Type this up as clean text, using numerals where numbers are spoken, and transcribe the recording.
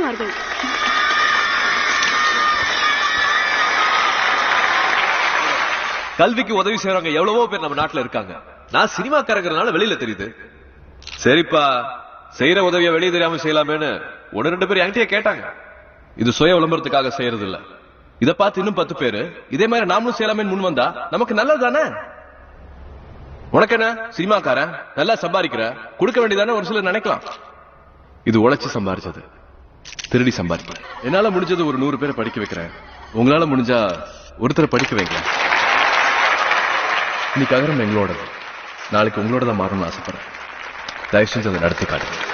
செய்வார்கள். கல்விக்கு உதவி செய்யறவங்க எவ்வளவோ பேர் நம்ம நாட்டுல இருக்காங்க. நான் சினிமாக்காரங்கிறதுனால வெளியில தெரியுது. சரிப்பா, செய்யற உதவியை வெளியே தெரியாம செய்யலாமேன்னு 1-2 பேர் என்கிட்டயே கேட்டாங்க. இது சுய விளம்பரத்துக்காக செய்யறது இல்ல. இத பார்த்து இன்னும் 10 பேரு இதே மாதிரி நாமளும் செய்யலாமே முன் வந்தா நமக்கு நல்லது தானே? உனக்கு என்ன, சினிமாக்காரன் நல்லா சம்பாதிக்கிற, கொடுக்க வேண்டியதானே ஒரு சிலர் நினைக்கலாம். இது உழைச்சு சம்பாரிச்சது, திருடி சம்பாதிக்க. என்னால முடிஞ்சது ஒரு 100 பேரை படிக்க வைக்கிறேன். உங்களால முடிஞ்சா ஒருத்தரை படிக்க வைக்கலாம். இன்னைக்கு அகரம் எங்களோட, நாளைக்கு உங்களோட தான் மாறணும்னு ஆசைப்படுறேன். தயவு செஞ்சு அதை நடத்தி காட்டுங்க.